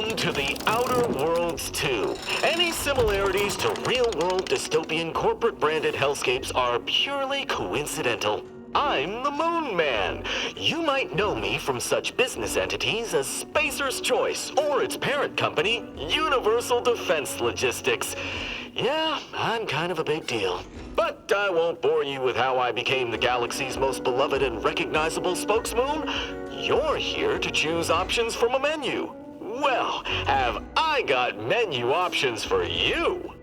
Welcome to the Outer Worlds 2. Any similarities to real-world dystopian corporate-branded hellscapes are purely coincidental. I'm the Moon Man. You might know me from such business entities as Spacer's Choice or its parent company, Universal Defense Logistics. Yeah, I'm kind of a big deal. But I won't bore you with how I became the galaxy's most beloved and recognizable spokesmoon. You're here to choose options from a menu. Well, have I got menu options for you?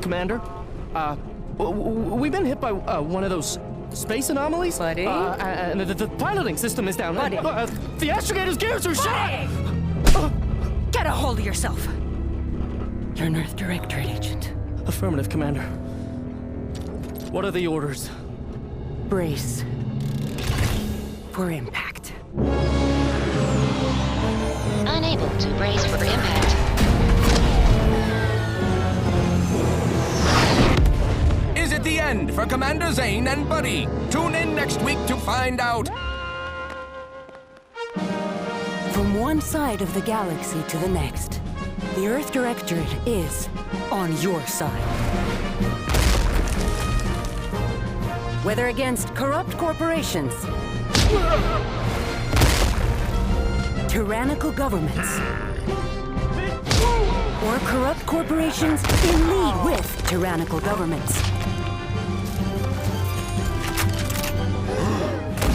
Commander, we've been hit by one of those space anomalies. Buddy? And the piloting system is down. Buddy? The astrogator's gears are shot! Get a hold of yourself! You're an Earth Directorate agent. Affirmative, Commander. What are the orders? Brace for impact. Unable to brace for impact. Is it the end for Commander Zane and Buddy? Tune in next week to find out. From one side of the galaxy to the next, the Earth Directorate is on your side. Whether against corrupt corporations, tyrannical governments, or corrupt corporations in league with tyrannical governments,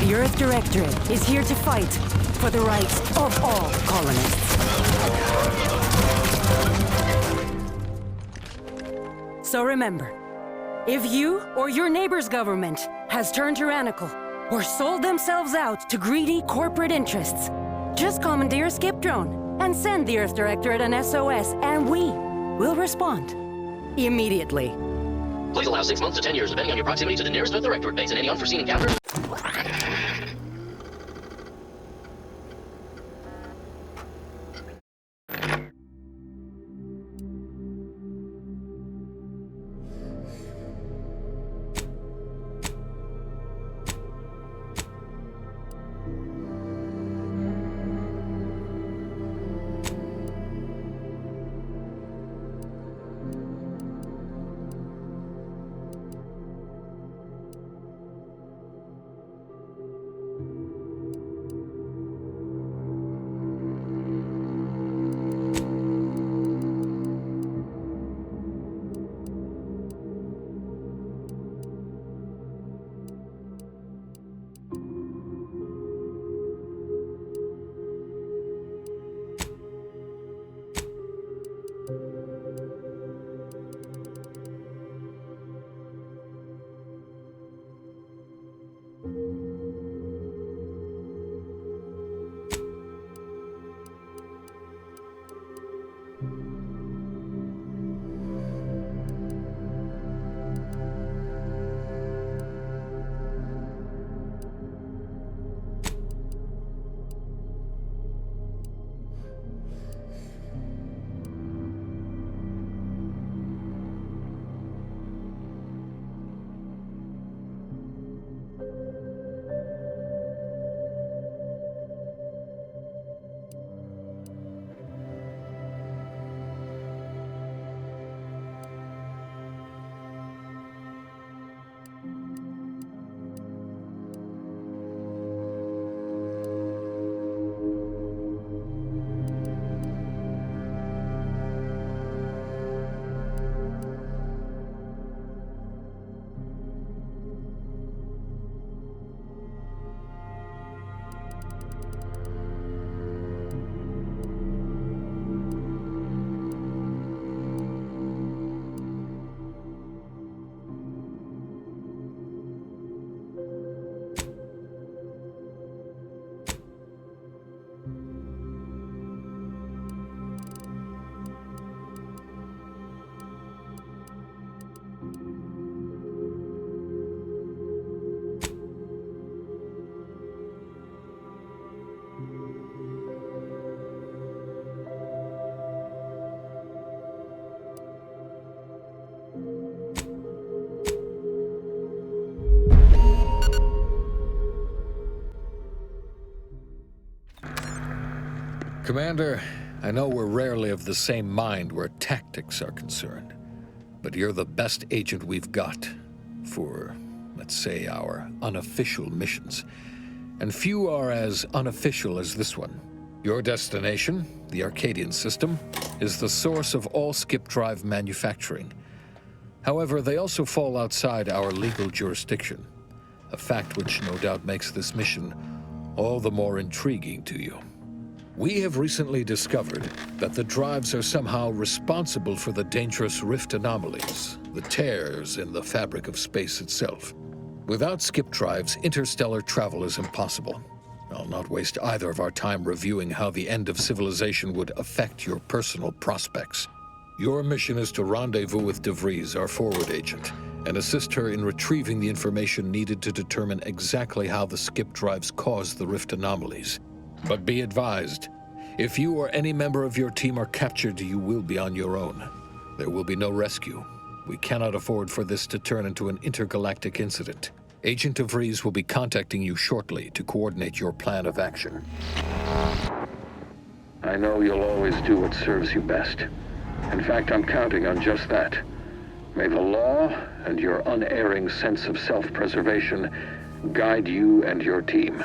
the Earth Directorate is here to fight for the rights of all colonists. So remember, if you or your neighbor's government has turned tyrannical or sold themselves out to greedy corporate interests, just commandeer a skip drone and send the Earth Directorate an SOS, and we will respond immediately. Please allow 6 months to 10 years, depending on your proximity to the nearest Earth Directorate base and any unforeseen encounters. Commander, I know we're rarely of the same mind where tactics are concerned, but you're the best agent we've got for, let's say, our unofficial missions. And few are as unofficial as this one. Your destination, the Arcadian system, is the source of all skip drive manufacturing. However, they also fall outside our legal jurisdiction, a fact which no doubt makes this mission all the more intriguing to you. We have recently discovered that the drives are somehow responsible for the dangerous rift anomalies, the tears in the fabric of space itself. Without skip drives, interstellar travel is impossible. I'll not waste either of our time reviewing how the end of civilization would affect your personal prospects. Your mission is to rendezvous with DeVries, our forward agent, and assist her in retrieving the information needed to determine exactly how the skip drives cause the rift anomalies. But be advised, if you or any member of your team are captured, you will be on your own. There will be no rescue. We cannot afford for this to turn into an intergalactic incident. Agent DeVries will be contacting you shortly to coordinate your plan of action. I know you'll always do what serves you best. In fact, I'm counting on just that. May the law and your unerring sense of self-preservation guide you and your team.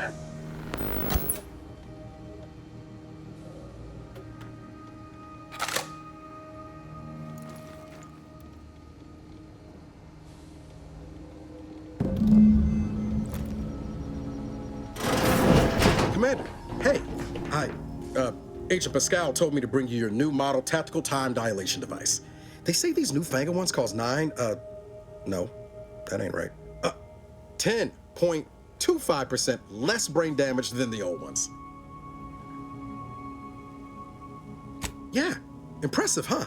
Commander, hey. Agent Pascal told me to bring you your new model tactical time dilation device. They say these newfangled ones cause no, that ain't right. 10.25% less brain damage than the old ones. Yeah, impressive, huh?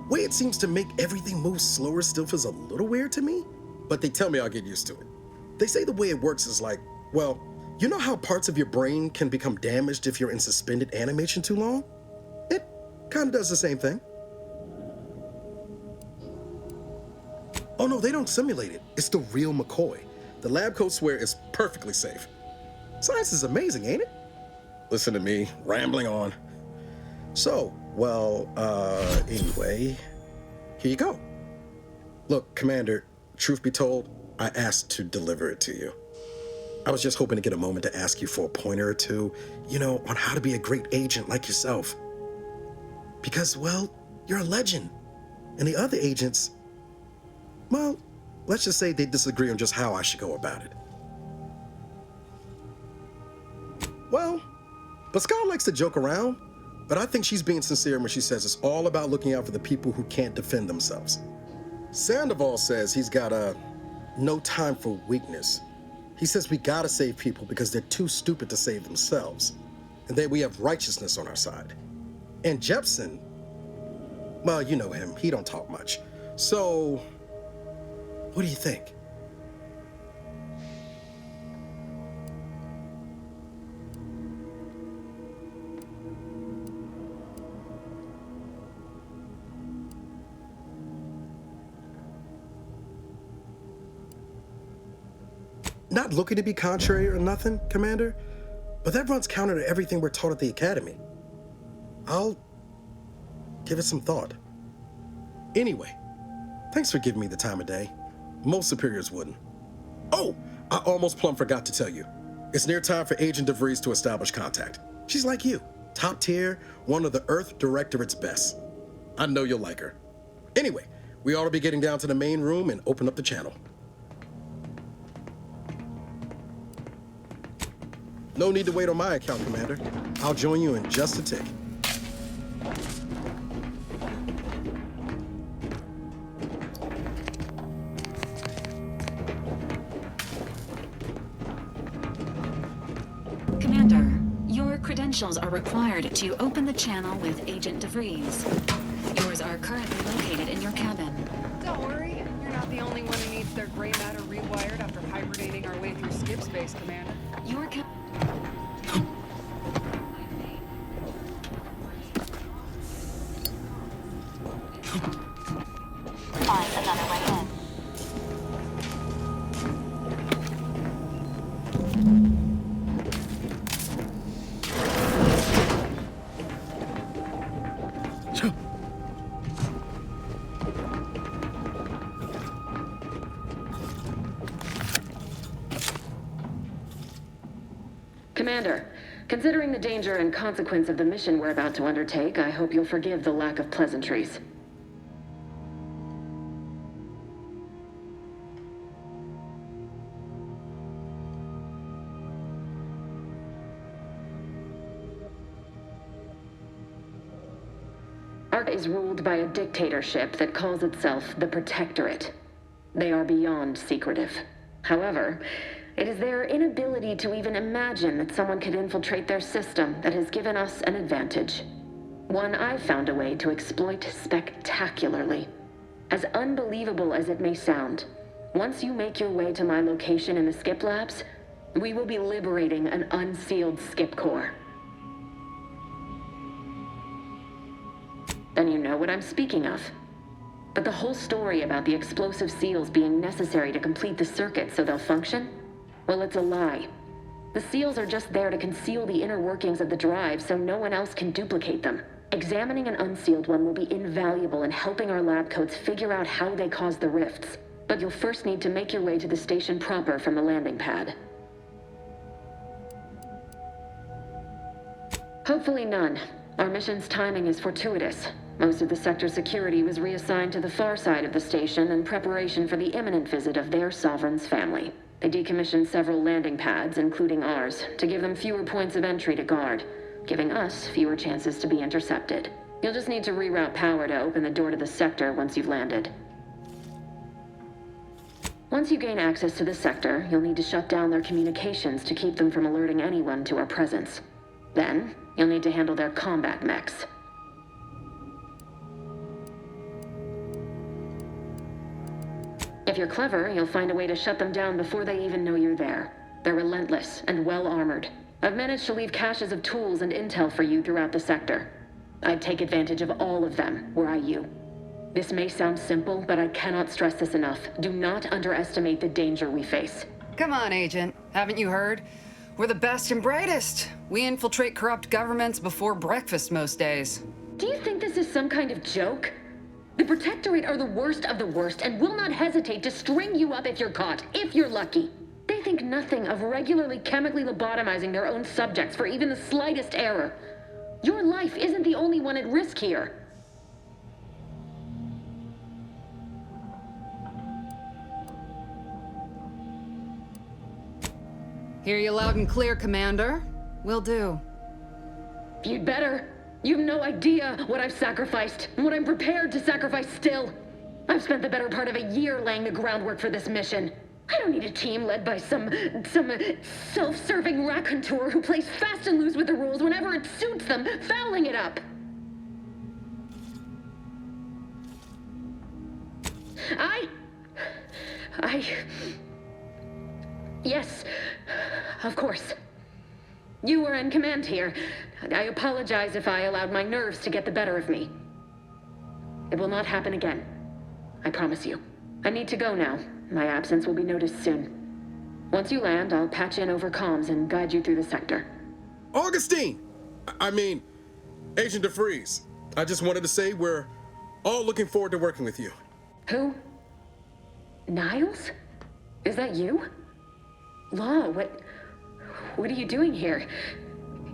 Way it seems to make everything move slower still feels a little weird to me, but they tell me I'll get used to it. They say the way it works is like, well, you know how parts of your brain can become damaged if you're in suspended animation too long? It kind of does the same thing. Oh no, they don't simulate it. It's the real McCoy. The lab coats swear it's perfectly safe. Science is amazing, ain't it? Listen to me, rambling on. So, well, anyway, here you go. Look, Commander, truth be told, I asked to deliver it to you. I was just hoping to get a moment to ask you for a pointer or two, you know, on how to be a great agent like yourself. Because, well, you're a legend. And the other agents, well, let's just say they disagree on just how I should go about it. Well, Pascal likes to joke around, but I think she's being sincere when she says it's all about looking out for the people who can't defend themselves. Sandoval says he's got no time for weakness. He says we gotta save people because they're too stupid to save themselves, and that we have righteousness on our side. And Jepson, well, you know him, he don't talk much. So, what do you think? Not looking to be contrary or nothing, Commander, but that runs counter to everything we're taught at the Academy. I'll give it some thought. Anyway, thanks for giving me the time of day. Most superiors wouldn't. Oh, I almost plumb forgot to tell you. It's near time for Agent DeVries to establish contact. She's like you, top tier, one of the Earth Directorate's best. I know you'll like her. Anyway, we ought to be getting down to the main room and open up the channel. No need to wait on my account, Commander. I'll join you in just a tick. Commander, your credentials are required to open the channel with Agent DeVries. Yours are currently located in your cabin. Don't worry, you're not the only one who needs their gray matter rewired after hibernating our way through skip space, Commander. Your Find another way in. Commander, considering the danger and consequence of the mission we're about to undertake, I hope you'll forgive the lack of pleasantries. Arc is ruled by a dictatorship that calls itself the Protectorate. They are beyond secretive. However, it is their inability to even imagine that someone could infiltrate their system that has given us an advantage. One I've found a way to exploit spectacularly. As unbelievable as it may sound, once you make your way to my location in the Skip Labs, we will be liberating an unsealed Skip Core. Then you know what I'm speaking of. But the whole story about the explosive seals being necessary to complete the circuit so they'll function? Well, it's a lie. The seals are just there to conceal the inner workings of the drive so no one else can duplicate them. Examining an unsealed one will be invaluable in helping our lab coats figure out how they cause the rifts. But you'll first need to make your way to the station proper from the landing pad. Hopefully none. Our mission's timing is fortuitous. Most of the sector's security was reassigned to the far side of the station in preparation for the imminent visit of their sovereign's family. They decommissioned several landing pads, including ours, to give them fewer points of entry to guard, giving us fewer chances to be intercepted. You'll just need to reroute power to open the door to the sector once you've landed. Once you gain access to the sector, you'll need to shut down their communications to keep them from alerting anyone to our presence. Then, you'll need to handle their combat mechs. If you're clever, you'll find a way to shut them down before they even know you're there. They're relentless and well-armored. I've managed to leave caches of tools and intel for you throughout the sector. I'd take advantage of all of them, were I you. This may sound simple, but I cannot stress this enough. Do not underestimate the danger we face. Come on, Agent. Haven't you heard? We're the best and brightest. We infiltrate corrupt governments before breakfast most days. Do you think this is some kind of joke? The Protectorate are the worst of the worst and will not hesitate to string you up if you're caught, if you're lucky. They think nothing of regularly chemically lobotomizing their own subjects for even the slightest error. Your life isn't the only one at risk here. Hear you loud and clear, Commander. Will do. You'd better. You've no idea what I've sacrificed, and what I'm prepared to sacrifice still. I've spent the better part of a year laying the groundwork for this mission. I don't need a team led by some self-serving raconteur who plays fast and loose with the rules whenever it suits them, fouling it up. Yes, of course. You were in command here. I apologize if I allowed my nerves to get the better of me. It will not happen again. I promise you. I need to go now. My absence will be noticed soon. Once you land, I'll patch in over comms and guide you through the sector. Augustine! Agent DeFreeze. I just wanted to say we're all looking forward to working with you. Who? Niles? Is that you? Law, what are you doing here?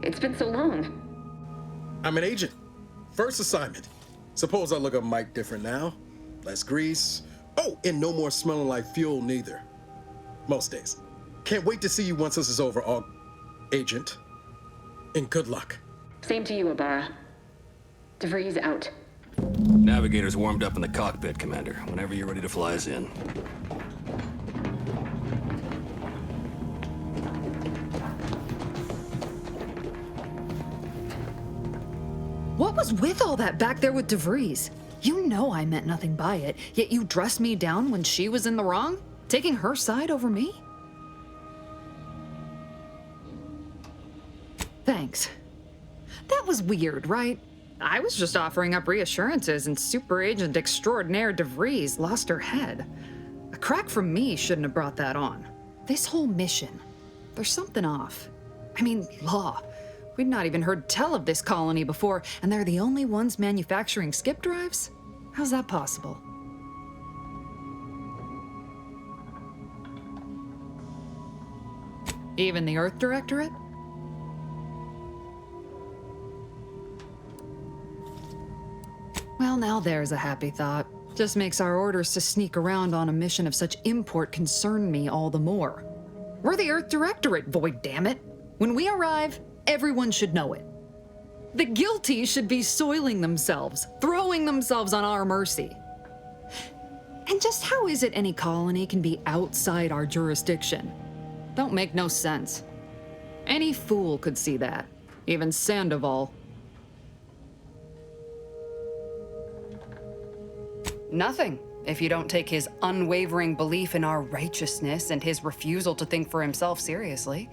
It's been so long. I'm an agent. First assignment. Suppose I look a mite different now. Less grease. Oh, and no more smelling like fuel neither. Most days. Can't wait to see you once this is over, Agent. And good luck. Same to you, Ibarra. DeVries out. Navigator's warmed up in the cockpit, Commander. Whenever you're ready to fly us in. What was with all that back there with DeVries? You know I meant nothing by it, yet you dressed me down when she was in the wrong? Taking her side over me? Thanks. That was weird, right? I was just offering up reassurances and Super Agent Extraordinaire DeVries lost her head. A crack from me shouldn't have brought that on. This whole mission, there's something off. I mean, Law, We'd not even heard tell of this colony before, and they're the only ones manufacturing skip drives? How's that possible? Even the Earth Directorate? Well, now there's a happy thought. Just makes our orders to sneak around on a mission of such import concern me all the more. We're the Earth Directorate, void damn it. When we arrive, everyone should know it. The guilty should be soiling themselves, throwing themselves on our mercy. And just how is it any colony can be outside our jurisdiction? Don't make no sense. Any fool could see that, even Sandoval. Nothing, if you don't take his unwavering belief in our righteousness and his refusal to think for himself seriously.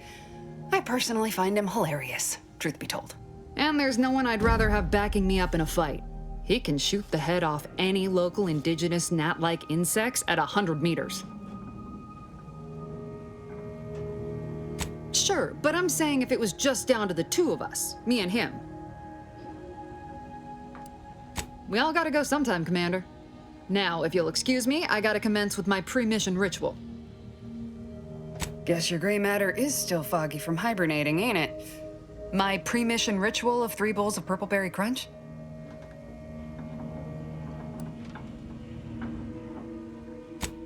I personally find him hilarious, truth be told. And there's no one I'd rather have backing me up in a fight. He can shoot the head off any local indigenous gnat-like insects at 100 meters. Sure, but I'm saying if it was just down to the two of us, me and him. We all gotta go sometime, Commander. Now, if you'll excuse me, I gotta commence with my pre-mission ritual. Guess your gray matter is still foggy from hibernating, ain't it? My pre-mission ritual of 3 bowls of purple berry crunch?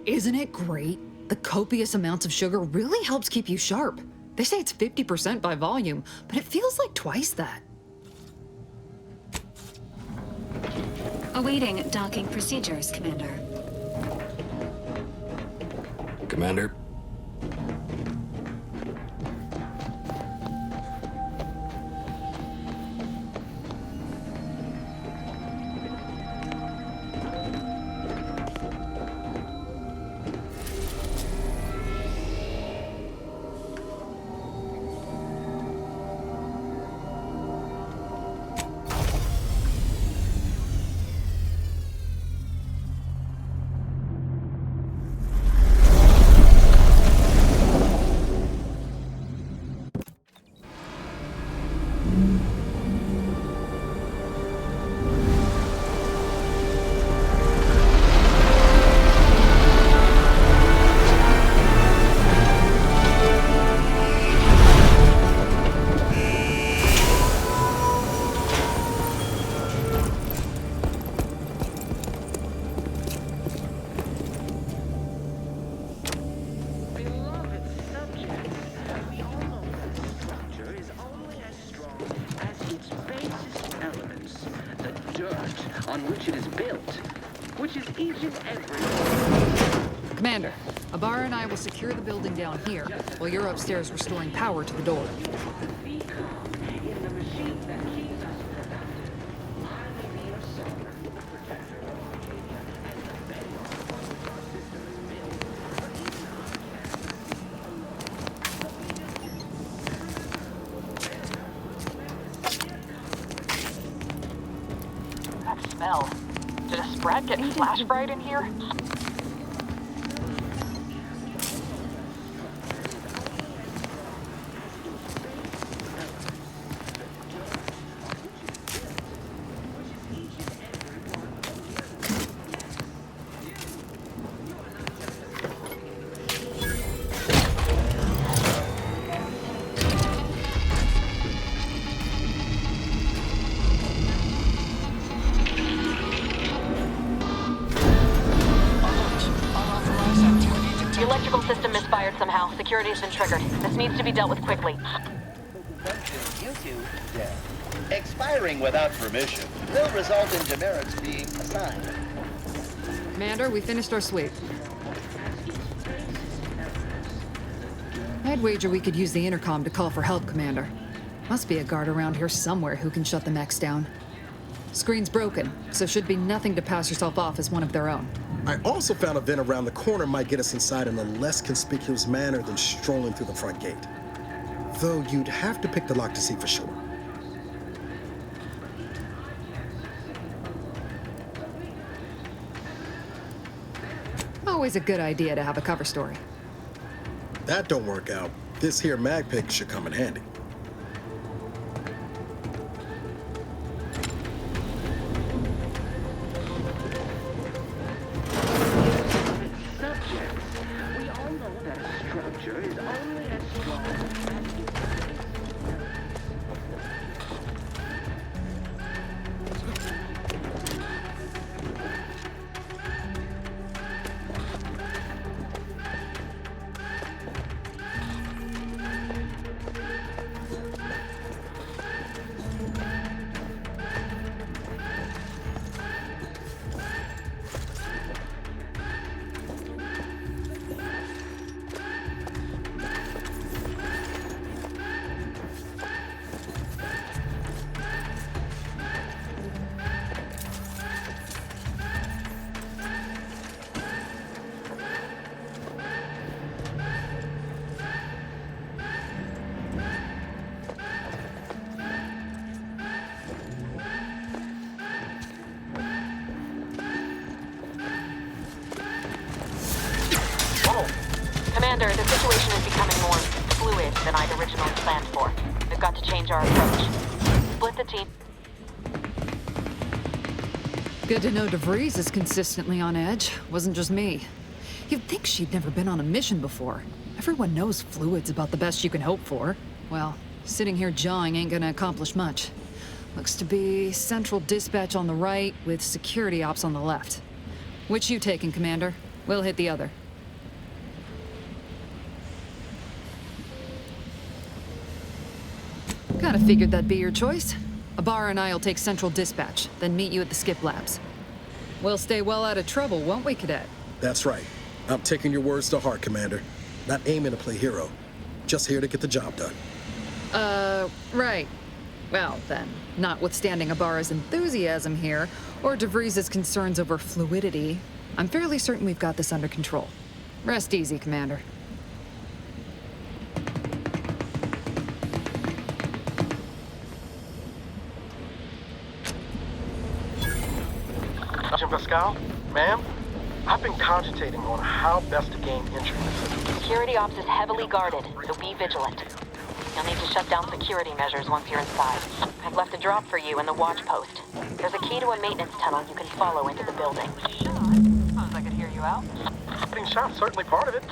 Isn't it great? The copious amounts of sugar really helps keep you sharp. They say it's 50% by volume, but it feels like twice that. Awaiting docking procedures, Commander. Commander? Commander, Abara and I will secure the building down here, while you're upstairs restoring power to the door. That smell. Did a sprat get flash fried in here? Security's been triggered. This needs to be dealt with quickly. Expiring without permission will result in demerits being assigned. Commander, we finished our sweep. I'd wager we could use the intercom to call for help, Commander. Must be a guard around here somewhere who can shut the mechs down. Screen's broken, so should be nothing to pass yourself off as one of their own. I also found a vent around the corner might get us inside in a less conspicuous manner than strolling through the front gate. Though you'd have to pick the lock to see for sure. Always a good idea to have a cover story. That don't work out. This here mag pick should come in handy. Commander, the situation is becoming more fluid than I'd originally planned for. We've got to change our approach. Split the team. Good to know DeVries is consistently on edge. Wasn't just me. You'd think she'd never been on a mission before. Everyone knows fluid's about the best you can hope for. Well, sitting here jawing ain't gonna accomplish much. Looks to be central dispatch on the right with security ops on the left. Which you taking, Commander? We'll hit the other. Kinda figured that'd be your choice. Ibarra and I'll take central dispatch, then meet you at the skip labs. We'll stay well out of trouble, won't we, Cadet? That's right. I'm taking your words to heart, Commander. Not aiming to play hero. Just here to get the job done. Right. Well, then, notwithstanding Ibarra's enthusiasm here, or DeVries' concerns over fluidity, I'm fairly certain we've got this under control. Rest easy, Commander. Agent Pascal, ma'am, I've been cogitating on how best to gain entry. Security ops is heavily guarded, so be vigilant. You'll need to shut down security measures once you're inside. I've left a drop for you in the watch post. There's a key to a maintenance tunnel you can follow into the building. Suppose I could hear you out. Getting shot, certainly part of it.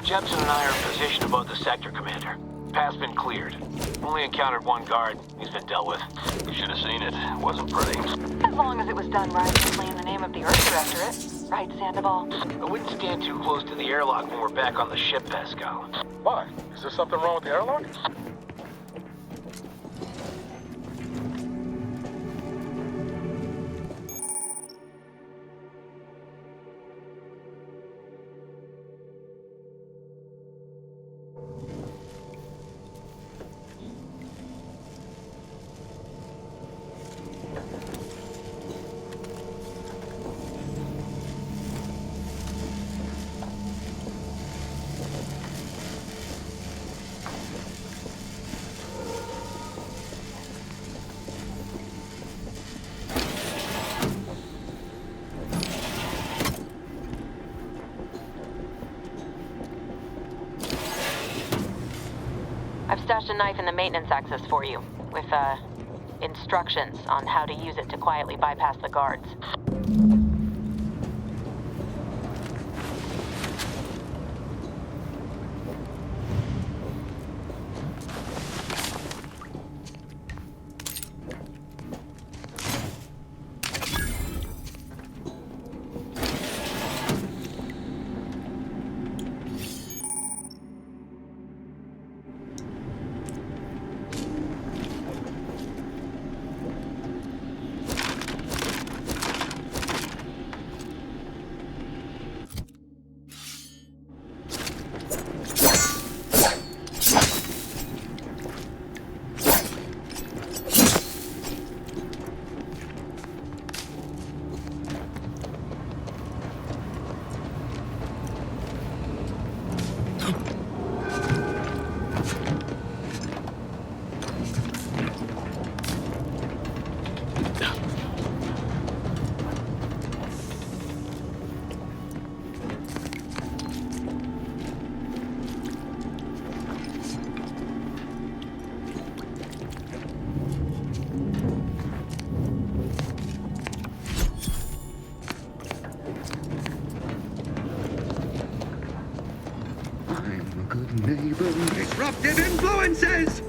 Jepson and I are in position above the sector, Commander. Path's been cleared. Only encountered one guard. He's been dealt with. We should have seen it. It wasn't pretty. As long as it was done righteously in the name of the Earth Directorate. Right, Sandoval? I wouldn't stand too close to the airlock when we're back on the ship, Pascal. Why? Is there something wrong with the airlock? I've stashed a knife in the maintenance access for you, with, instructions on how to use it to quietly bypass the guards. Disruptive influences!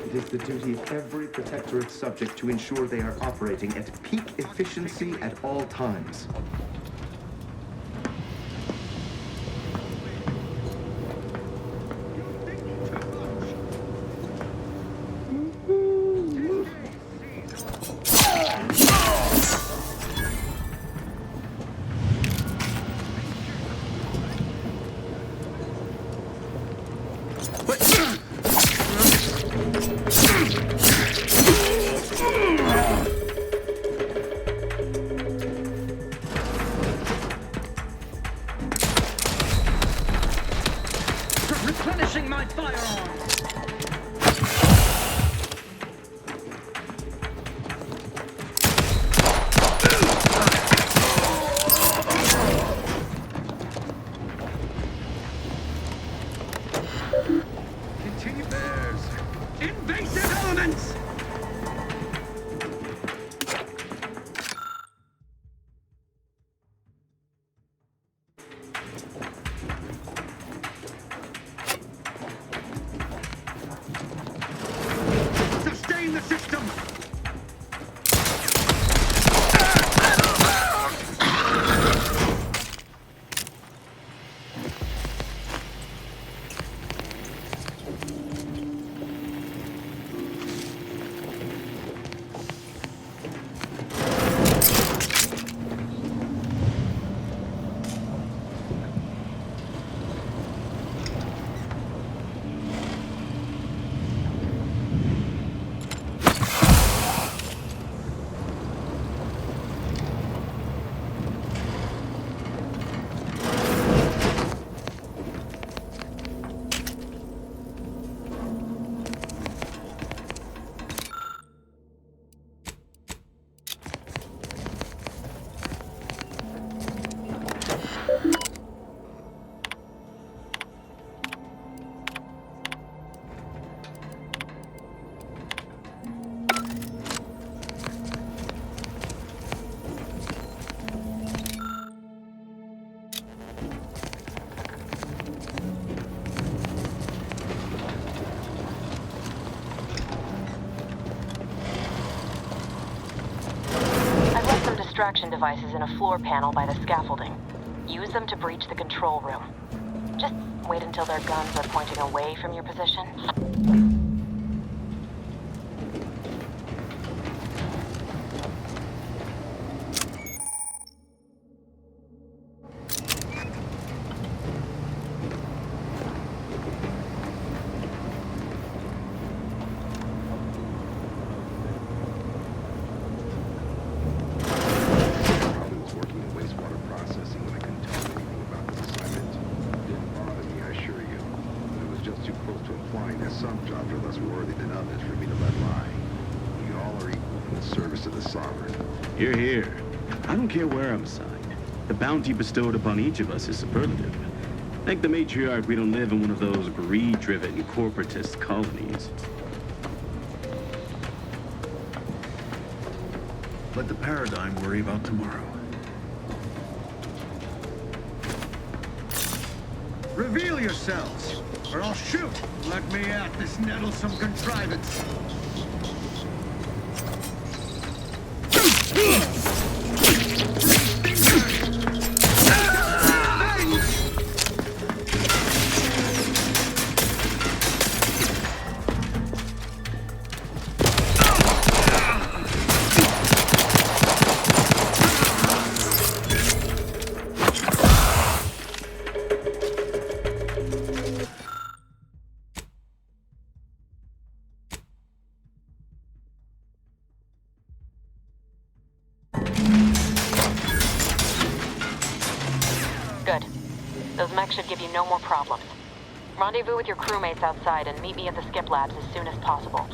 It is the duty of every Protectorate subject to ensure they are operating at peak efficiency at all times. Replenishing my firearm! Continue. There's invasive elements! Sustain the system! Distraction devices in a floor panel by the scaffolding. Use them to breach the control room. Just wait until their guns are pointing away from your position. Hear, hear. I don't care where I'm assigned. The bounty bestowed upon each of us is superlative. Thank the matriarch we don't live in one of those greed-driven corporatist colonies. Let the paradigm worry about tomorrow. Reveal yourselves, or I'll shoot! Let me at this nettlesome contrivance! Good. Those mechs should give you no more problems. Rendezvous with your crewmates outside and meet me at the skip labs as soon as possible.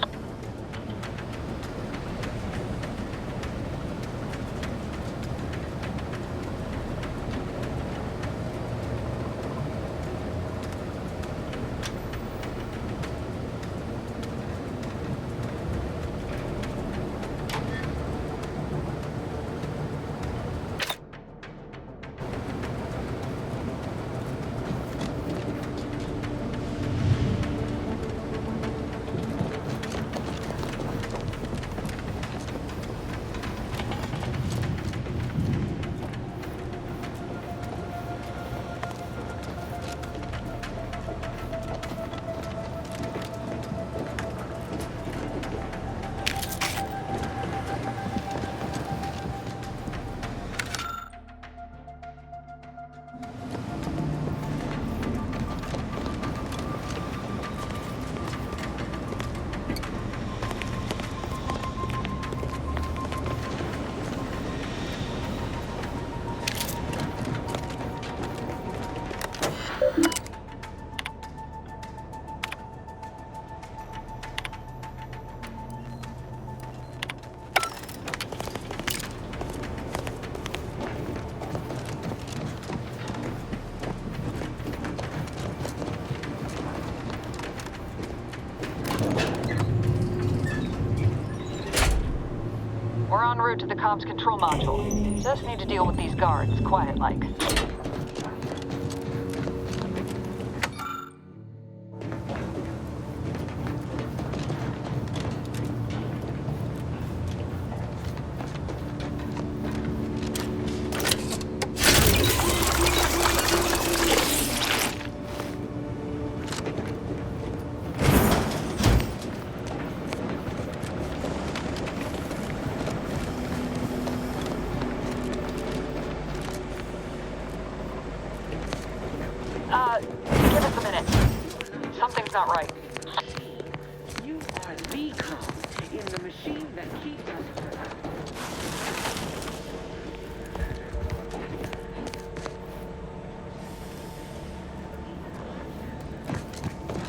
route to the comms control module. Just need to deal with these guards, quiet-like. Give us a minute. Something's not right. You are the cog in the machine that keeps us.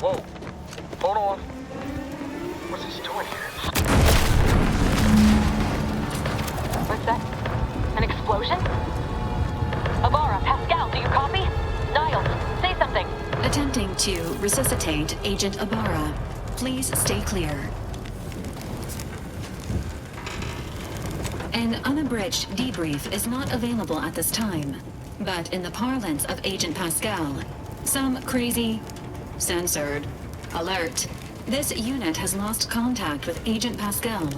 Whoa. Hold on. What's this doing here? What's that? An explosion? Avara, Pascal, do you copy? Niles, say something. Attempting to resuscitate Agent Abara. Please stay clear. An unabridged debrief is not available at this time, but in the parlance of Agent Pascal, some crazy, censored, alert. This unit has lost contact with Agent Pascal.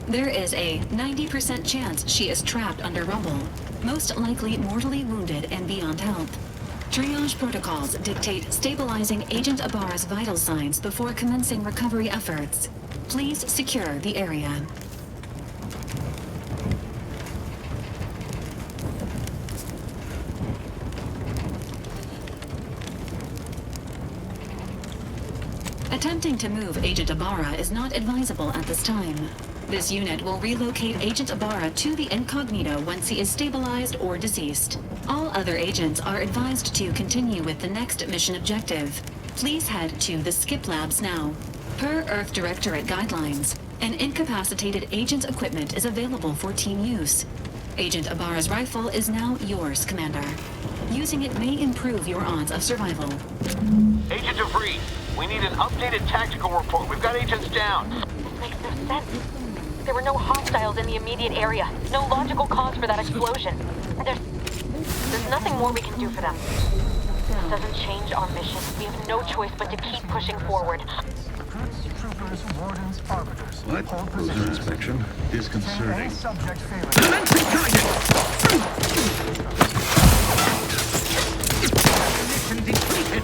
There is a 90% chance she is trapped under rubble, most likely mortally wounded and beyond health. Triage protocols dictate stabilizing Agent Abara's vital signs before commencing recovery efforts. Please secure the area. Attempting to move Agent Abara is not advisable at this time. This unit will relocate Agent Abara to the incognito once he is stabilized or deceased. All other agents are advised to continue with the next mission objective. Please head to the Skip Labs now. Per Earth Directorate guidelines, an incapacitated agent's equipment is available for team use. Agent Abara's rifle is now yours, Commander. Using it may improve your odds of survival. Agent DeVries, we need an updated tactical report. We've got agents down. This makes no sense. There were no hostiles in the immediate area. No logical cause for that explosion. There's nothing more we can do for them. This doesn't change our mission. We have no choice but to keep pushing forward. Troopers, wardens, arbiters. What? Cruiser inspection? Disconcerting. Subject failing. Mission depleted.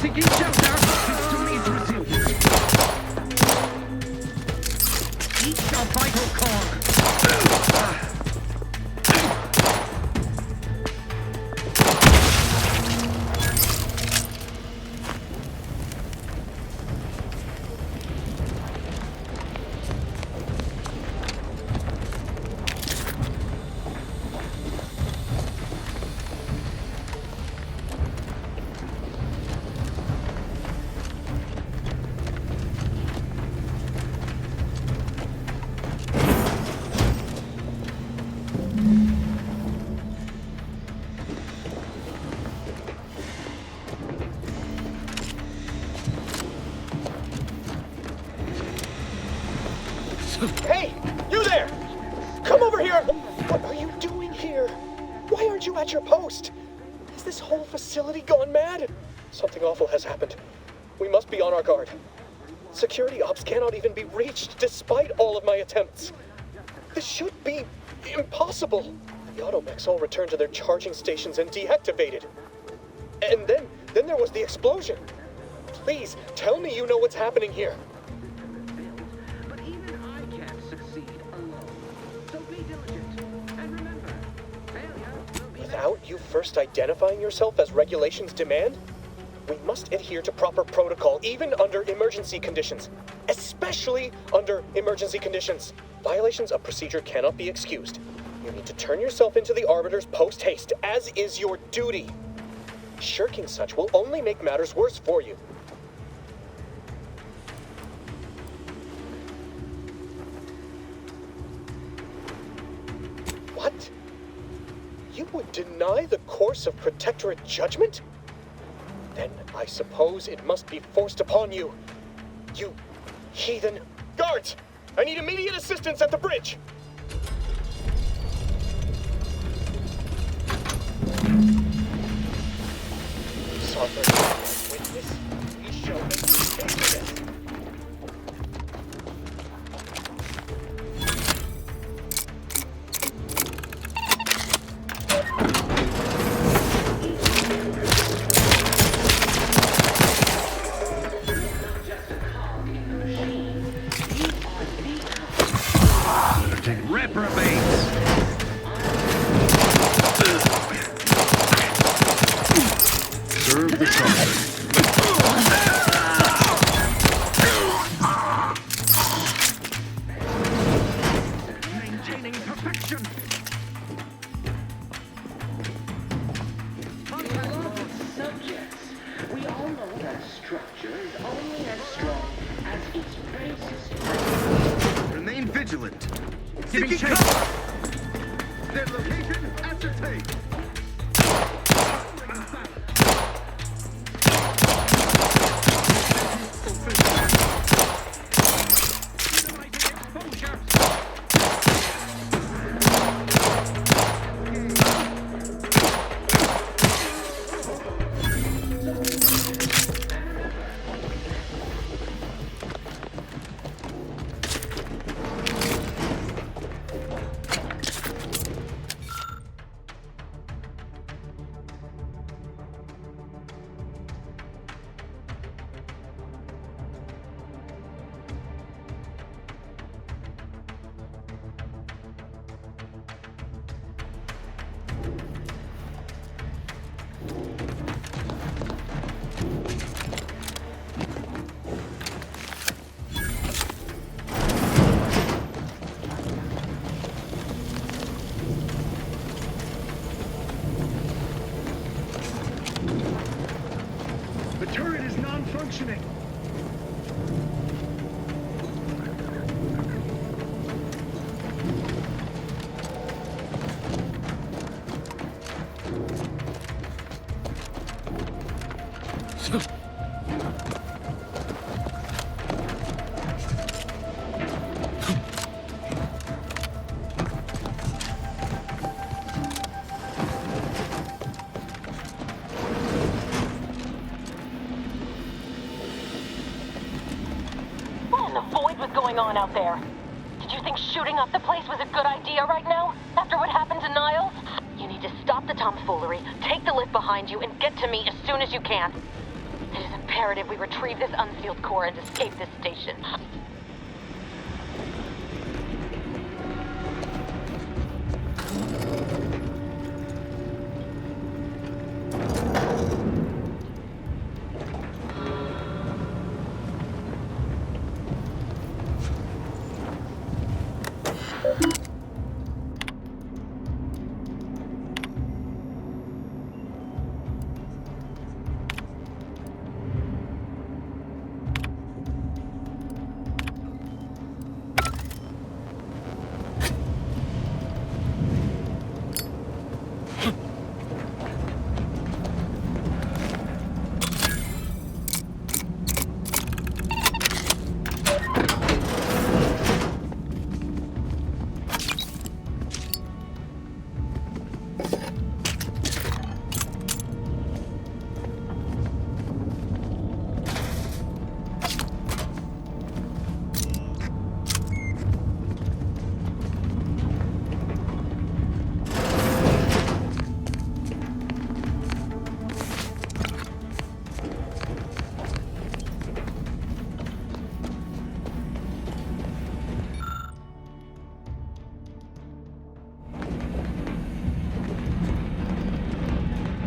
Seeking shelter. System needs resilience. Eat your vital core. Hey! You there! Come over here! What are you doing here? Why aren't you at your post? Has this whole facility gone mad? Something awful has happened. We must be on our guard. Security ops cannot even be reached despite all of my attempts. This should be impossible. The automechs all returned to their charging stations and deactivated. And then there was the explosion. Please, tell me you know what's happening here. Without you first identifying yourself as regulations demand, we must adhere to proper protocol, even under emergency conditions. Especially under emergency conditions. Violations of procedure cannot be excused. You need to turn yourself into the Arbiters post-haste, as is your duty. Shirking such will only make matters worse for you. What? You would deny the course of Protectorate judgment? Then I suppose it must be forced upon you. You Heathen. Guards! I need immediate assistance at the bridge! Sarper, witness, we shall make this dangerous. Reprobates! Serve the cause. Maintaining perfection! Subjects, we all know that structure is only as strong as its basis. Remain vigilant. Giving chase! Their location ascertained! The turret is non-functioning. On out there. Did you think shooting up the place was a good idea right now? After what happened to Niles? You need to stop the tomfoolery, take the lift behind you, and get to me as soon as you can. It is imperative we retrieve this unsealed core and escape this station.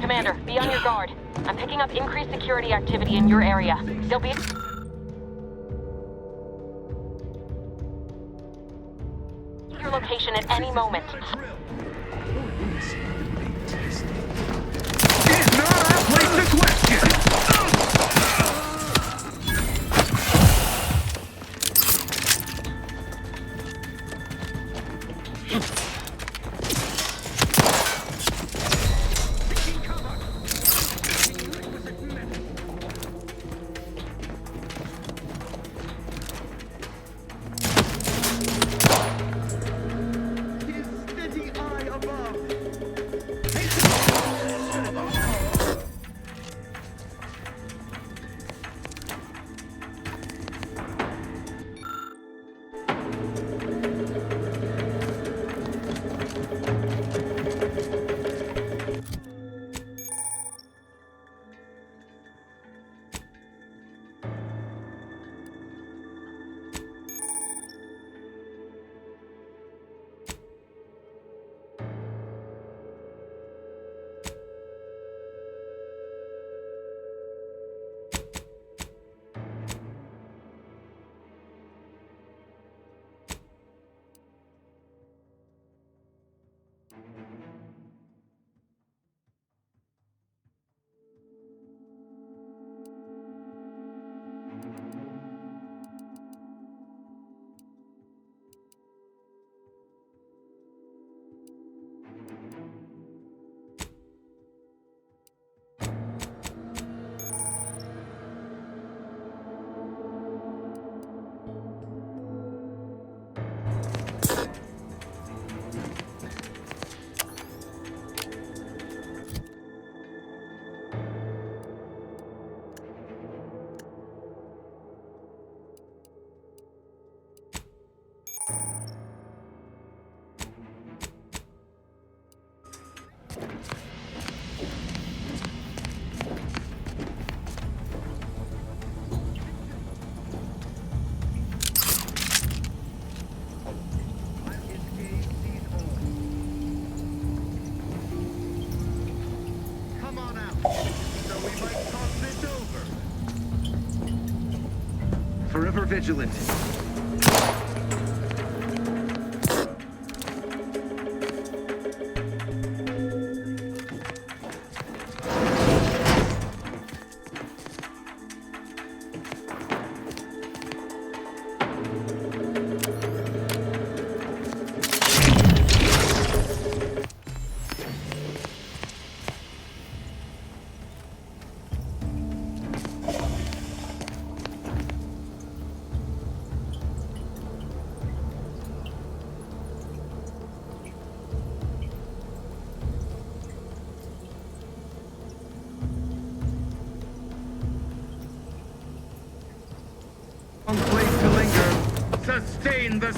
Commander, be on your guard. I'm picking up increased security activity in your area. There'll be... your location at any moment. It's not our place to question! vigilant. One place to linger. Sustain the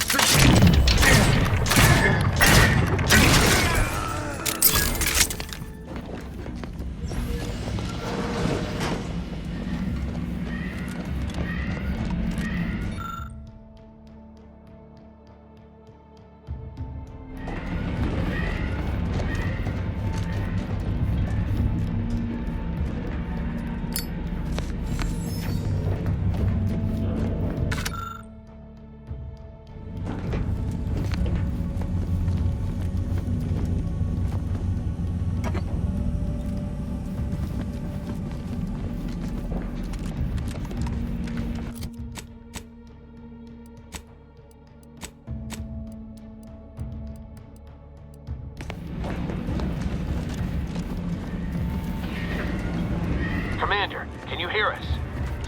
Commander, can you hear us?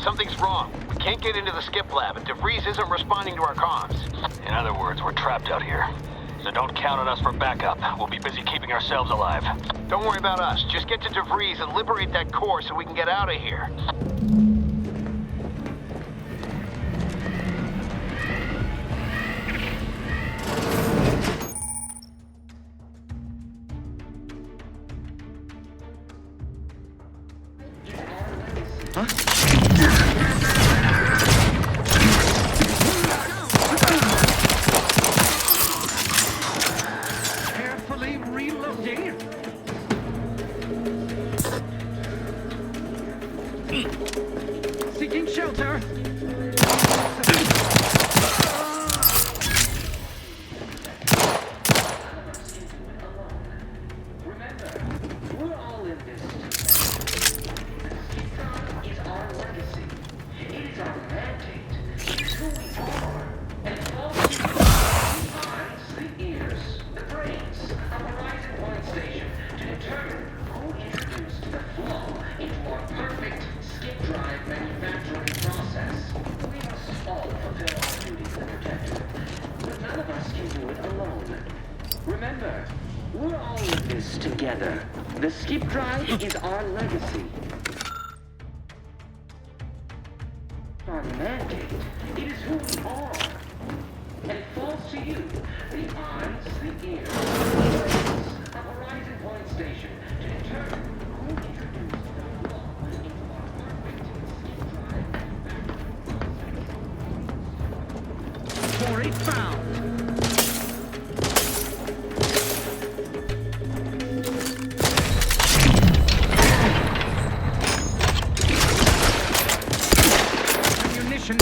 Something's wrong. We can't get into the skip lab, and DeVries isn't responding to our comms. In other words, we're trapped out here. So don't count on us for backup. We'll be busy keeping ourselves alive. Don't worry about us. Just get to DeVries and liberate that core so we can get out of here. carefully reloading. Seeking shelter. We're all in this. Is our legacy. It is our mandate. It is who we are. And it falls to the eyes, the ears, the brains, a horizon point station to determine who introduced the flaw into our perfect skip drive manufacturing process. We must all fulfill our duties as Protectorate, but none of us can do it alone. Remember, we're all in this together. The skip drive is our legacy. Our mandate. It is who we are. And it falls to you, the eyes, the ears, the brains, a horizon point station to determine who introduced the flaw into our perfect skip drive. Quarry found. Ammunition.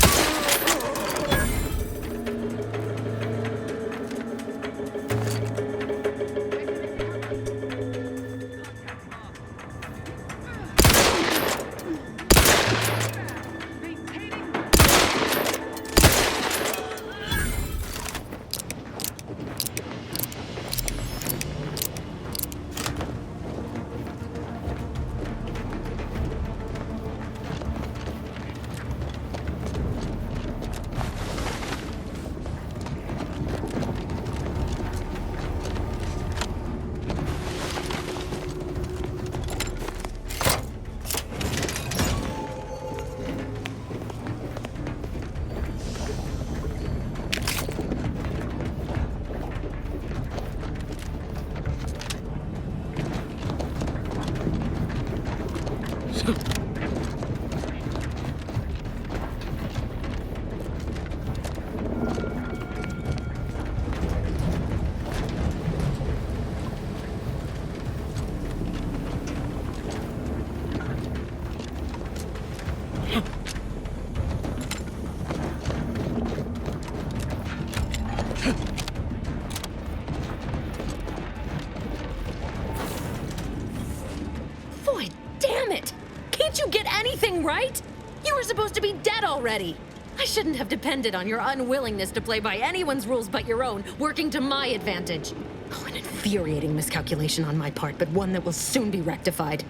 right? You were supposed to be dead already. I shouldn't have depended on your unwillingness to play by anyone's rules but your own, working to my advantage. Oh, an infuriating miscalculation on my part, but one that will soon be rectified.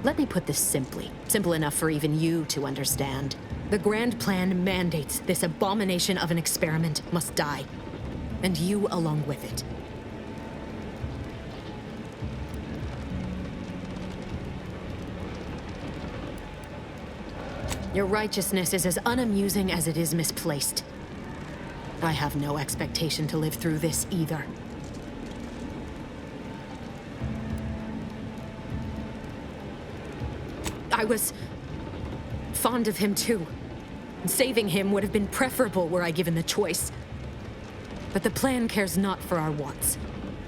Let me put this simply. Simple enough for even you to understand. The Grand Plan mandates this abomination of an experiment must die. And you along with it. Your righteousness is as unamusing as it is misplaced. I have no expectation to live through this either. I was fond of him too. Saving him would have been preferable were I given the choice. But the plan cares not for our wants.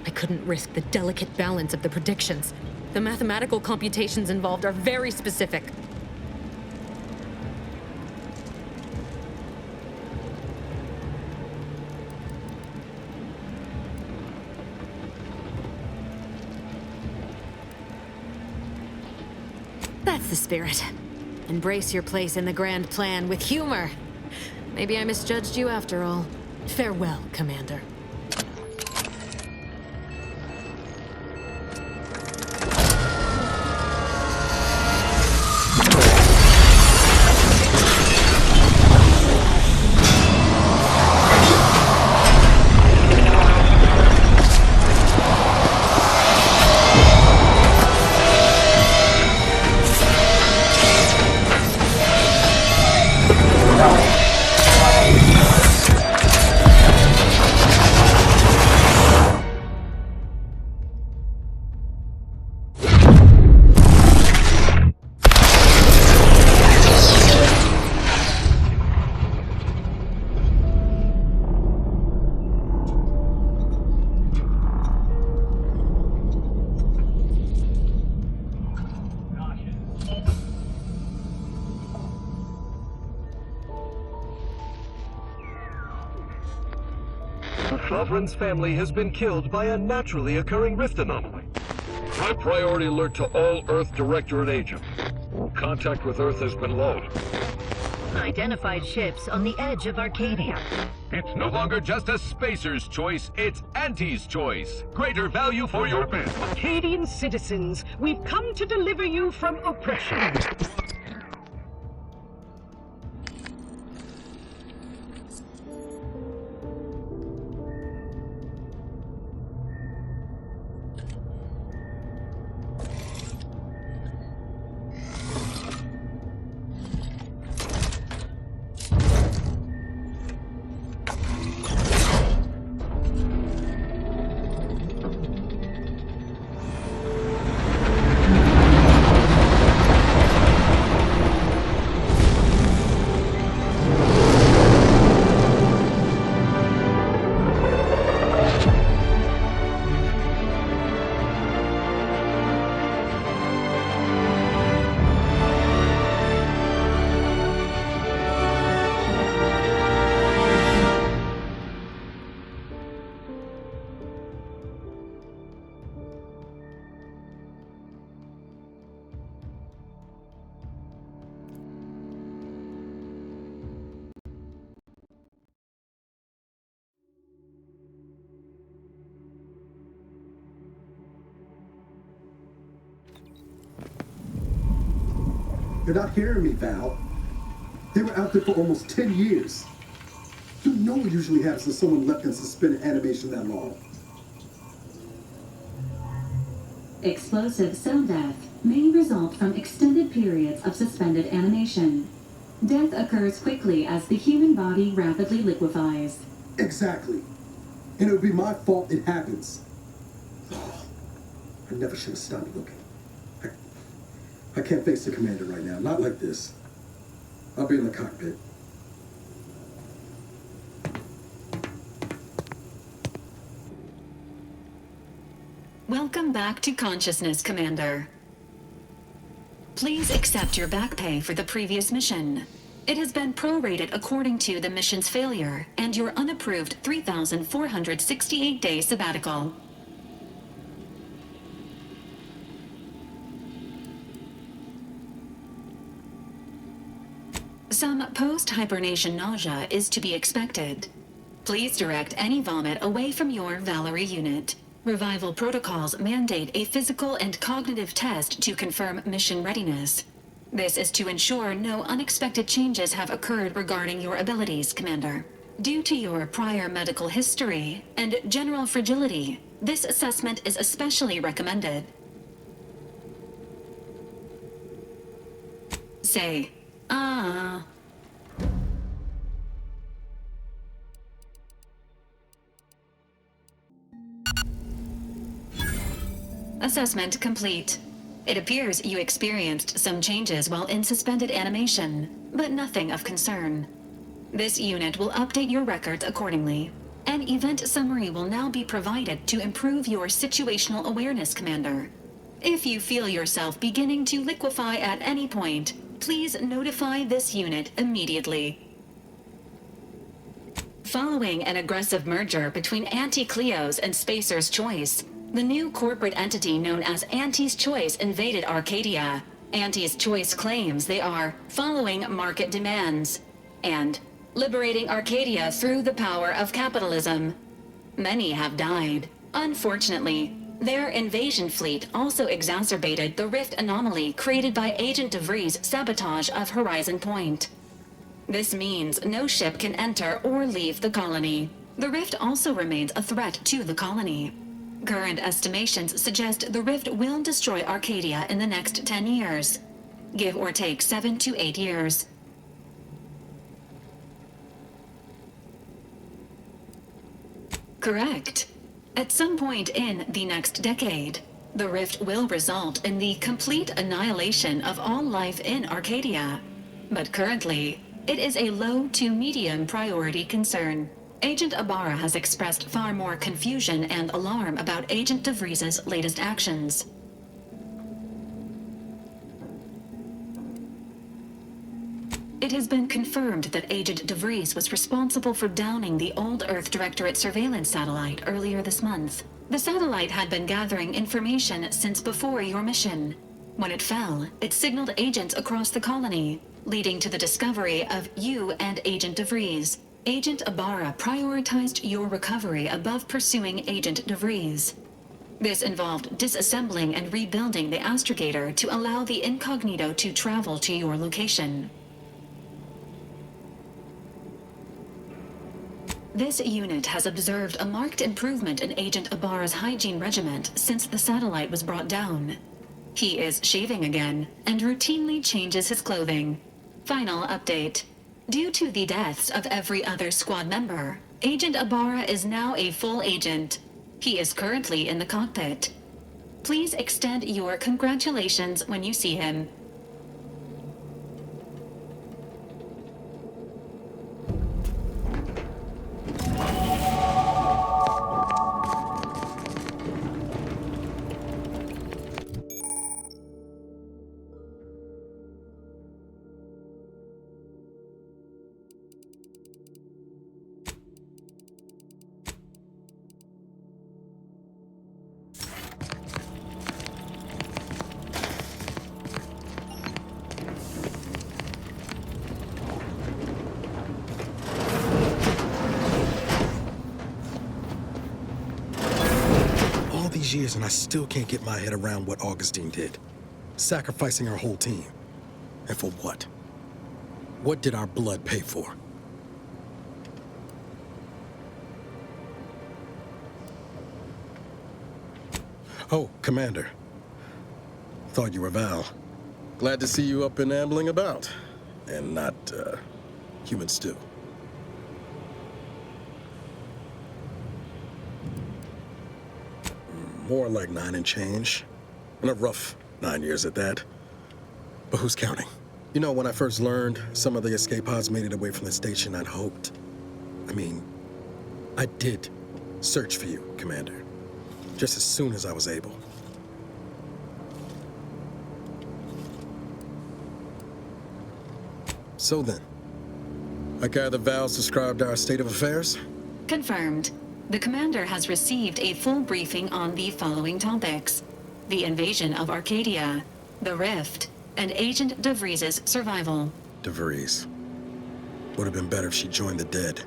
I couldn't risk the delicate balance of the predictions. The mathematical computations involved are very specific. That's the spirit. Embrace your place in the Grand Plan with humor. Maybe I misjudged you after all. Farewell, Commander. Sovereign's family has been killed by a naturally occurring rift anomaly. High priority alert to all Earth Directorate agents. Contact with Earth has been low. Identified ships on the edge of Arcadia. It's no longer just a spacer's choice, it's Auntie's choice. Greater value for your bid. Arcadian citizens, we've come to deliver you from oppression. You're not hearing me, Val. They were out there for almost 10 years. You know what usually happens when someone left in suspended animation that long. Explosive cell death may result from extended periods of suspended animation. Death occurs quickly as the human body rapidly liquefies. Exactly. And it would be my fault it happens. Oh, I never should have stopped looking. I can't face the commander right now. Not like this. I'll be in the cockpit. Welcome back to consciousness, Commander. Please accept your back pay for the previous mission. It has been prorated according to the mission's failure and your unapproved 3,468-day sabbatical. Some post-hibernation nausea is to be expected. Please direct any vomit away from your Valerie unit. Revival protocols mandate a physical and cognitive test to confirm mission readiness. This is to ensure no unexpected changes have occurred regarding your abilities, Commander. Due to your prior medical history and general fragility, this assessment is especially recommended. Say, ah. Assessment complete. It appears you experienced some changes while in suspended animation, but nothing of concern. This unit will update your records accordingly. An event summary will now be provided to improve your situational awareness, Commander. If you feel yourself beginning to liquefy at any point, please notify this unit immediately. Following an aggressive merger between Auntie Cleo's and Spacer's Choice, the new corporate entity known as Auntie's Choice invaded Arcadia. Auntie's Choice claims they are following market demands and liberating Arcadia through the power of capitalism. Many have died. Unfortunately, their invasion fleet also exacerbated the rift anomaly created by Agent DeVries' sabotage of Horizon Point. This means no ship can enter or leave the colony. The rift also remains a threat to the colony. Current estimations suggest the rift will destroy Arcadia in the next 10 years. Give or take 7 to 8 years. Correct. At some point in the next decade, the rift will result in the complete annihilation of all life in Arcadia. But currently, it is a low to medium priority concern. Agent Ibarra has expressed far more confusion and alarm about Agent DeVries' latest actions. It has been confirmed that Agent DeVries was responsible for downing the old Earth Directorate surveillance satellite earlier this month. The satellite had been gathering information since before your mission. When it fell, it signaled agents across the colony, leading to the discovery of you and Agent DeVries. Agent Ibarra prioritized your recovery above pursuing Agent DeVries. This involved disassembling and rebuilding the astrogator to allow the incognito to travel to your location. This unit has observed a marked improvement in Agent Ibarra's hygiene regimen since the satellite was brought down. He is shaving again and routinely changes his clothing. Final update. Due to the deaths of every other squad member, Agent Ibarra is now a full agent. He is currently in the cockpit. Please extend your congratulations when you see him. Years and I still can't get my head around what Augustine did. Sacrificing our whole team. And for what? What did our blood pay for? Oh, Commander. Thought you were Val. Glad to see you up and ambling about. And not, human stew. More like 9 and change. And a rough 9 years at that. But who's counting? You know, when I first learned some of the escape pods made it away from the station, I'd hoped. I did search for you, Commander. Just as soon as I was able. So then, I gather Val's described our state of affairs? Confirmed. The commander has received a full briefing on the following topics: the invasion of Arcadia, the Rift, and Agent DeVries' survival. DeVries. Would have been better if she joined the dead.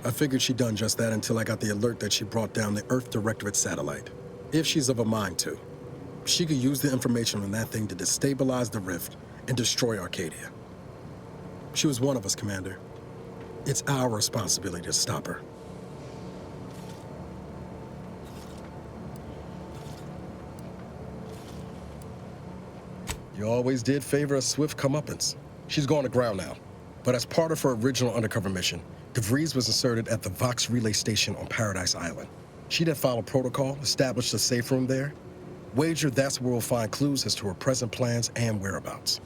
I figured she'd done just that until I got the alert that she brought down the Earth Directorate satellite. If she's of a mind to, she could use the information on that thing to destabilize the Rift and destroy Arcadia. She was one of us, Commander. It's our responsibility to stop her. You always did favor a swift comeuppance. She's gone to ground now. But as part of her original undercover mission, DeVries was inserted at the Vox relay station on Paradise Island. She'd have followed protocol, established a safe room there. Wager that's where we'll find clues as to her present plans and whereabouts.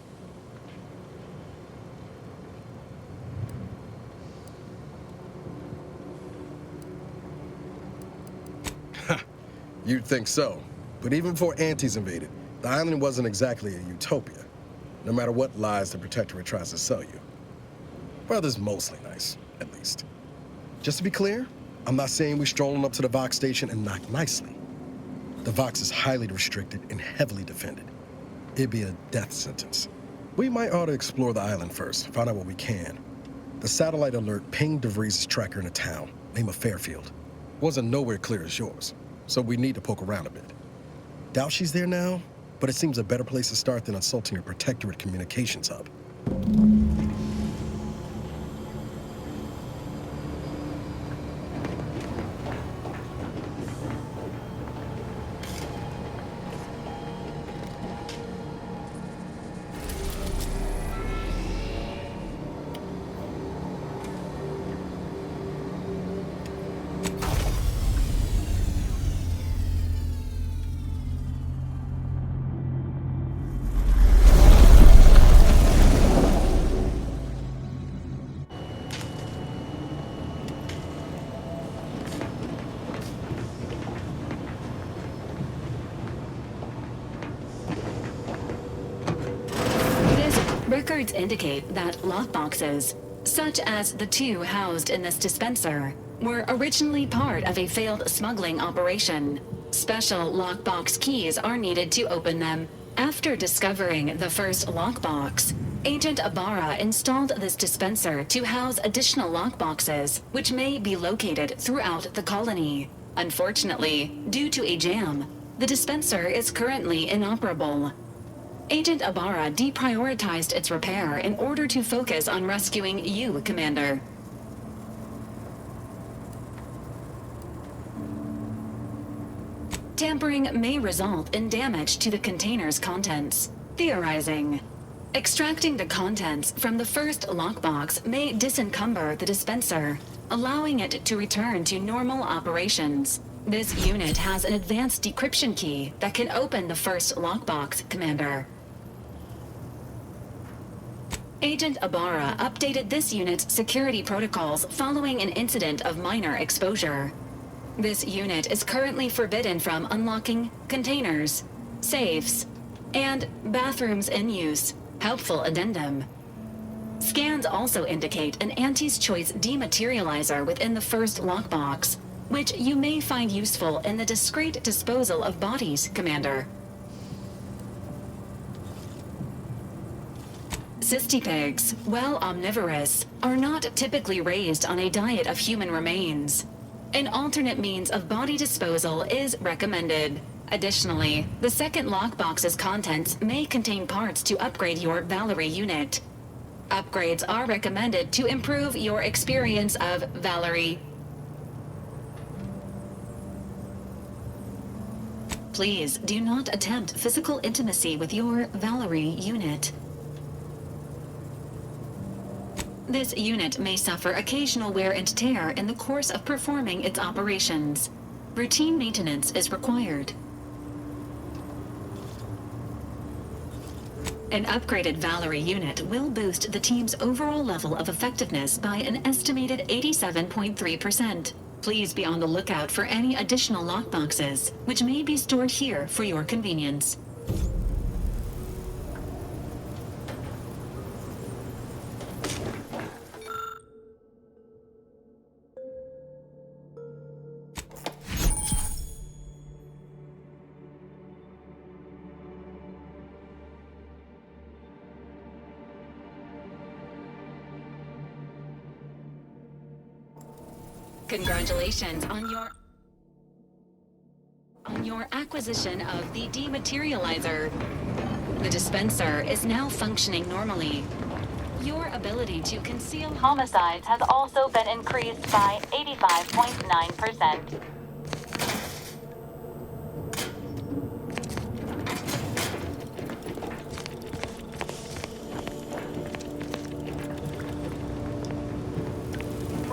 You'd think so. But even before Auntie's invaded, the island wasn't exactly a utopia, no matter what lies the Protectorate tries to sell you. Weather's mostly nice, at least. Just to be clear, I'm not saying we're strolling up to the Vox station and knock nicely. The Vox is highly restricted and heavily defended. It'd be a death sentence. We might ought to explore the island first, find out what we can. The satellite alert pinged DeVries' tracker in a town, name of Fairfield. Wasn't nowhere clear as yours, so we need to poke around a bit. Doubt she's there now, but it seems a better place to start than assaulting a Protectorate communications hub. Records indicate that lockboxes, such as the two housed in this dispenser, were originally part of a failed smuggling operation. Special lockbox keys are needed to open them. After discovering the first lockbox, Agent Ibarra installed this dispenser to house additional lockboxes, which may be located throughout the colony. Unfortunately, due to a jam, the dispenser is currently inoperable. Agent Ibarra deprioritized its repair in order to focus on rescuing you, Commander. Tampering may result in damage to the container's contents. Theorizing. Extracting the contents from the first lockbox may disencumber the dispenser, allowing it to return to normal operations. This unit has an advanced decryption key that can open the first lockbox, Commander. Agent Ibarra updated this unit's security protocols following an incident of minor exposure. This unit is currently forbidden from unlocking containers, safes, and bathrooms in use. Helpful addendum. Scans also indicate an Auntie's Choice dematerializer within the first lockbox, which you may find useful in the discreet disposal of bodies, Commander. Cystipegs, while omnivorous, are not typically raised on a diet of human remains. An alternate means of body disposal is recommended. Additionally, the second lockbox's contents may contain parts to upgrade your Valerie unit. Upgrades are recommended to improve your experience of Valerie. Please do not attempt physical intimacy with your Valerie unit. This unit may suffer occasional wear and tear in the course of performing its operations. Routine maintenance is required. An upgraded Valerie unit will boost the team's overall level of effectiveness by an estimated 87.3%. Please be on the lookout for any additional lockboxes, which may be stored here for your convenience. Congratulations on your acquisition of the dematerializer. The dispenser is now functioning normally. Your ability to conceal Homicides has also been increased by 85.9%.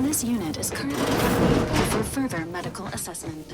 This unit is currently available for further medical assessment.